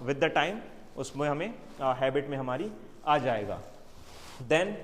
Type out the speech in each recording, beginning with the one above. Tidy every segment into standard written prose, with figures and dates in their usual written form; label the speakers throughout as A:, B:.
A: With the time उसमें हमें habit में हमारी आ जाएगा। देन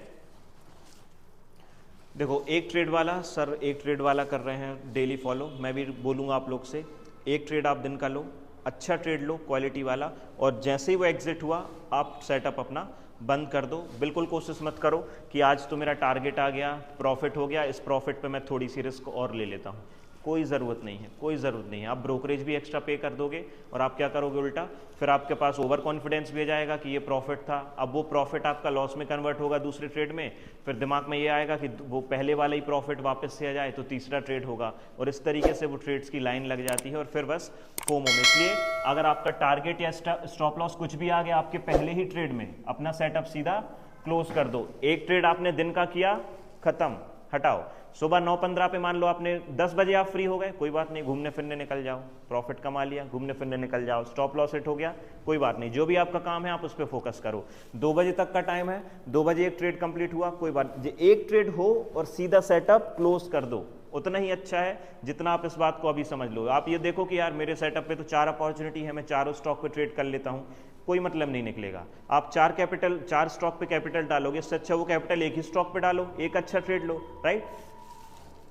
A: देखो एक ट्रेड वाला, सर एक ट्रेड वाला कर रहे हैं डेली फॉलो, मैं भी बोलूँगा आप लोग से, एक ट्रेड आप दिन का लो, अच्छा ट्रेड लो क्वालिटी वाला, और जैसे ही वो एग्जिट हुआ आप सेटअप अपना बंद कर दो। बिल्कुल कोशिश मत करो कि आज तो मेरा टारगेट आ गया, प्रॉफिट हो गया, इस प्रॉफिट पे मैं थोड़ी सी रिस्क और ले लेता हूँ। कोई ज़रूरत नहीं है, कोई ज़रूरत नहीं है। आप ब्रोकरेज भी एक्स्ट्रा पे कर दोगे और आप क्या करोगे उल्टा, फिर आपके पास ओवर कॉन्फिडेंस भी आ जाएगा कि ये प्रॉफिट था, अब वो प्रॉफिट आपका लॉस में कन्वर्ट होगा दूसरे ट्रेड में, फिर दिमाग में ये आएगा कि वो पहले वाला ही प्रॉफिट वापस से आ जाए तो तीसरा ट्रेड होगा, और इस तरीके से वो ट्रेड्स की लाइन लग जाती है और फिर बस फोमो में। इसलिए अगर आपका टारगेट या स्टॉप लॉस कुछ भी आ गया आपके पहले ही ट्रेड में, अपना सेटअप सीधा क्लोज कर दो। एक ट्रेड आपने दिन का किया, खत्म, हटाओ। सुबह 9:15 पे मान लो आपने 10 बजे आप फ्री हो गए, कोई बात नहीं, घूमने फिरने निकल जाओ, प्रॉफिट कमा लिया, घूमने फिरने निकल जाओ, स्टॉप लॉस हिट हो गया, कोई बात नहीं, जो भी आपका काम है आप उस पर फोकस करो। 2 बजे तक का टाइम है, 2 बजे एक ट्रेड कंप्लीट हुआ, कोई बात नहीं, एक ट्रेड हो और सीधा सेटअप क्लोज कर दो, उतना ही अच्छा है जितना आप इस बात को अभी समझ लो। आप ये देखो कि यार मेरे सेटअप पे तो 4 अपॉर्चुनिटी है, मैं चारों स्टॉक पे ट्रेड कर लेता हूँ, कोई मतलब नहीं निकलेगा। आप 4 स्टॉक पे कैपिटल डालोगे, इससे अच्छा वो कैपिटल एक ही स्टॉक पे डालो, एक अच्छा ट्रेड लो, right.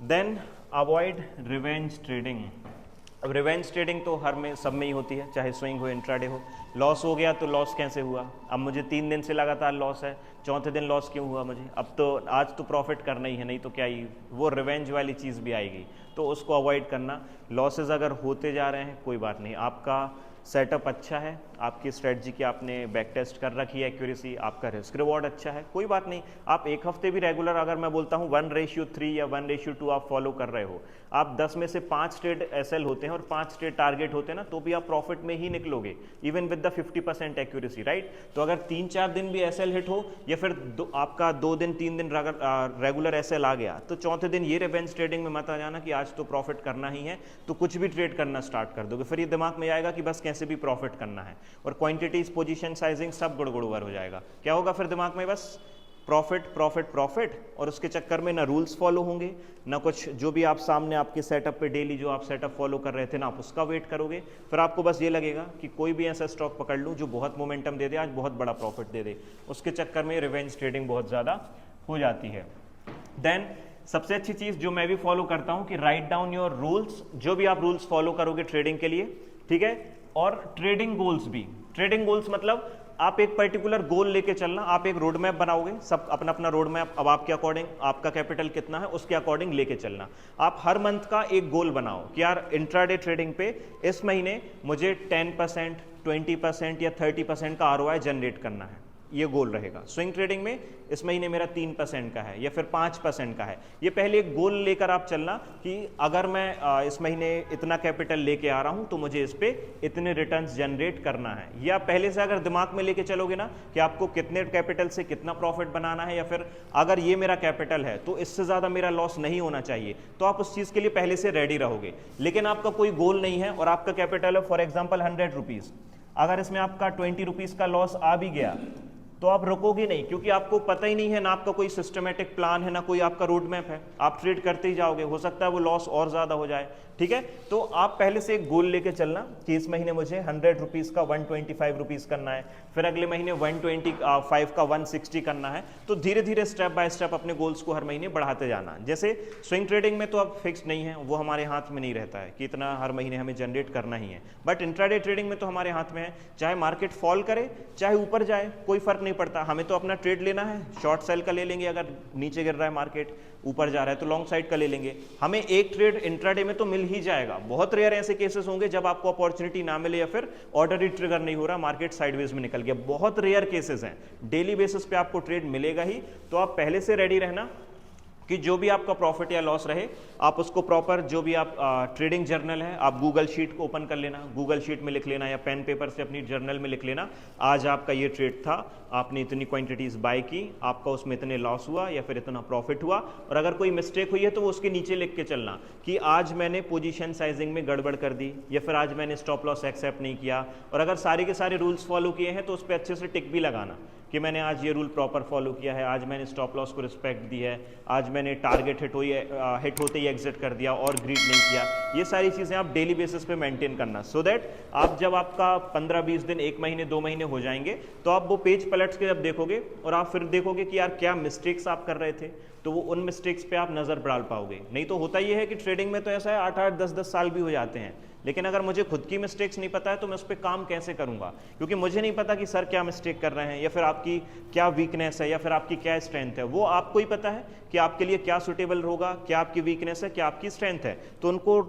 A: Then avoid revenge trading. अब रिवेंज ट्रेडिंग तो हर में सब में ही होती है, चाहे स्विंग हो इंट्राडे हो। लॉस हो गया तो लॉस कैसे हुआ, अब मुझे 3 दिन से लगातार लॉस है, चौथे दिन लॉस क्यों हुआ मुझे, अब तो आज तो प्रॉफिट करना ही है, नहीं तो क्या ही, वो रिवेंज वाली चीज़ भी आएगी, तो उसको अवॉइड करना। लॉसेज अगर होते जा रहे हैं कोई बात नहीं, आपका सेटअप अच्छा है, आपकी स्ट्रेटजी की आपने बैक टेस्ट कर रखी है, एक्यूरेसी, आपका रिस्क रिवॉर्ड अच्छा है, कोई बात नहीं। आप एक हफ्ते भी रेगुलर, अगर मैं बोलता हूँ 1:3 या 1:2 आप फॉलो कर रहे हो, आप 10 में से 5 ट्रेड एसएल होते हैं और 5 ट्रेड टारगेट होते हैं ना, तो भी आप प्रॉफिट में ही निकलोगे, even with the 50% accuracy, right. तो अगर 3-4 दिन भी एसएल हिट हो, या फिर आपका 2 दिन 3 दिन रेगुलर एसएल आ गया, तो चौथे दिन ये रिवेंज ट्रेडिंग में मत आ जाना कि आज तो प्रॉफिट करना ही है, तो कुछ भी ट्रेड करना स्टार्ट कर दोगे, फिर ये दिमाग में आएगा कि बस कैसे भी प्रॉफिट करना है, और क्वांटिटीज, पोजीशन साइजिंग सब गुड़गुड़वर हो जाएगा। क्या होगा फिर दिमाग में, बस प्रॉफिट प्रॉफिट प्रॉफिट, और उसके चक्कर में ना रूल्स फॉलो होंगे, ना कुछ जो भी आप सामने आपके सेटअप पे डेली जो आप सेटअप फॉलो कर रहे थे ना, आप उसका वेट करोगे, फिर आपको बस ये लगेगा कि कोई भी ऐसा स्टॉक पकड़ लूँ जो बहुत मोमेंटम दे दे, आज बहुत बड़ा प्रॉफिट दे दे, उसके चक्कर में रिवेंज ट्रेडिंग बहुत ज़्यादा हो जाती है। देन सबसे अच्छी चीज़ जो मैं भी फॉलो करता हूँ कि राइट डाउन योर रूल्स, जो भी आप रूल्स फॉलो करोगे ट्रेडिंग के लिए, ठीक है, और ट्रेडिंग गोल्स भी। ट्रेडिंग गोल्स मतलब आप एक पर्टिकुलर गोल लेके चलना, आप एक रोड मैप बनाओगे, सब अपना अपना रोड मैप, अब आपके अकॉर्डिंग आपका कैपिटल कितना है उसके अकॉर्डिंग लेके चलना। आप हर मंथ का एक गोल बनाओ कि यार इंट्राडे ट्रेडिंग पे इस महीने मुझे 10%, 20% या 30% का आरओआई जनरेट करना है, ये गोल रहेगा। स्विंग ट्रेडिंग में इस महीने मेरा 3% का है या फिर 5% का है, ये पहले एक गोल लेकर आप चलना कि अगर मैं इस महीने इतना कैपिटल लेके आ रहा हूं तो मुझे इस पे इतने रिटर्न्स जनरेट करना है। या पहले से अगर दिमाग में लेके चलोगे ना कि आपको कितने कैपिटल से कितना प्रॉफिट बनाना है, या फिर अगर ये मेरा कैपिटल है तो इससे ज़्यादा मेरा लॉस नहीं होना चाहिए, तो आप उस चीज़ के लिए पहले से रेडी रहोगे। लेकिन आपका कोई गोल नहीं है और आपका कैपिटल है फॉर एग्जाम्पल 100 रुपीज़, अगर इसमें आपका 20 रुपीज़ का लॉस आ भी गया तो आप रुकोगे नहीं, क्योंकि आपको पता ही नहीं है ना, आपका कोई सिस्टमेटिक प्लान है ना कोई आपका रोड मैप है, आप ट्रेड करते ही जाओगे, हो सकता है वो लॉस और ज़्यादा हो जाए, ठीक है। तो आप पहले से एक गोल लेके चलना कि इस महीने मुझे 100 रुपीज़ का 125 रुपीज़ करना है, फिर अगले महीने 125 का 160 करना है। तो धीरे धीरे स्टेप बाय स्टेप अपने गोल्स को हर महीने बढ़ाते जाना। जैसे स्विंग ट्रेडिंग में तो अब फिक्स नहीं है, वो हमारे हाथ में नहीं रहता है कि इतना हर महीने हमें जनरेट करना ही है, बट इंट्राडे ट्रेडिंग में तो हमारे हाथ में है, चाहे मार्केट फॉल करे चाहे ऊपर जाए कोई फर्क नहीं पड़ता, हमें तो अपना ट्रेड लेना है। शॉर्ट सेल का ले लेंगे अगर नीचे गिर रहा है मार्केट, ऊपर जा रहा है तो लॉन्ग साइड का ले लेंगे, हमें एक ट्रेड इंट्राडे में तो मिल ही जाएगा। बहुत रेयर ऐसे केसेस होंगे जब आपको अपॉर्चुनिटी ना मिले या फिर ऑर्डर ही ट्रिगर नहीं हो रहा, मार्केट साइडवेज में निकल गया, बहुत रेयर केसेस हैं। डेली बेसिस पे आपको ट्रेड मिलेगा ही, तो आप पहले से रेडी रहना कि जो भी आपका प्रॉफिट या लॉस रहे आप उसको प्रॉपर, जो भी आप ट्रेडिंग जर्नल है आप गूगल शीट को ओपन कर लेना, गूगल शीट में लिख लेना या पेन पेपर से अपनी जर्नल में लिख लेना, आज आपका ये ट्रेड था, आपने इतनी क्वांटिटीज बाय की, आपका उसमें इतने लॉस हुआ या फिर इतना प्रॉफिट हुआ, और अगर कोई मिस्टेक हुई है तो वो उसके नीचे लिख के चलना कि आज मैंने पोजीशन साइजिंग में गड़बड़ कर दी या फिर आज मैंने स्टॉप लॉस एक्सेप्ट नहीं किया। और अगर सारे के सारे रूल्स फॉलो किए हैं तो उस पर अच्छे से टिक भी लगाना कि मैंने आज ये रूल प्रॉपर फॉलो किया है, आज मैंने स्टॉप लॉस को रिस्पेक्ट दी है, आज मैंने टारगेट हिट होते ही एग्जिट कर दिया और ग्रीड नहीं किया। ये सारी चीज़ें आप डेली बेसिस पे मेंटेन करना, सो दैट आप जब आपका 15-20 दिन, 1 महीने, 2 महीने हो जाएंगे तो आप वो पेज पलट के जब देखोगे और आप फिर देखोगे कि यार क्या मिस्टेक्स आप कर रहे थे, तो वो उन मिस्टेक्स पे आप नज़र डाल पाओगे। नहीं तो होता ये है कि ट्रेडिंग में तो ऐसा है 8-8, 10-10 साल भी हो जाते हैं, लेकिन अगर मुझे खुद की मिस्टेक्स नहीं पता है तो मैं उस पर काम कैसे करूंगा, क्योंकि मुझे नहीं पता कि सर क्या मिस्टेक कर रहे हैं, या फिर आपकी क्या वीकनेस है, या फिर आपकी क्या स्ट्रेंथ है। वो आपको ही पता है कि आपके लिए क्या सुटेबल होगा, क्या आपकी वीकनेस है, क्या आपकी स्ट्रेंथ है। तो उनको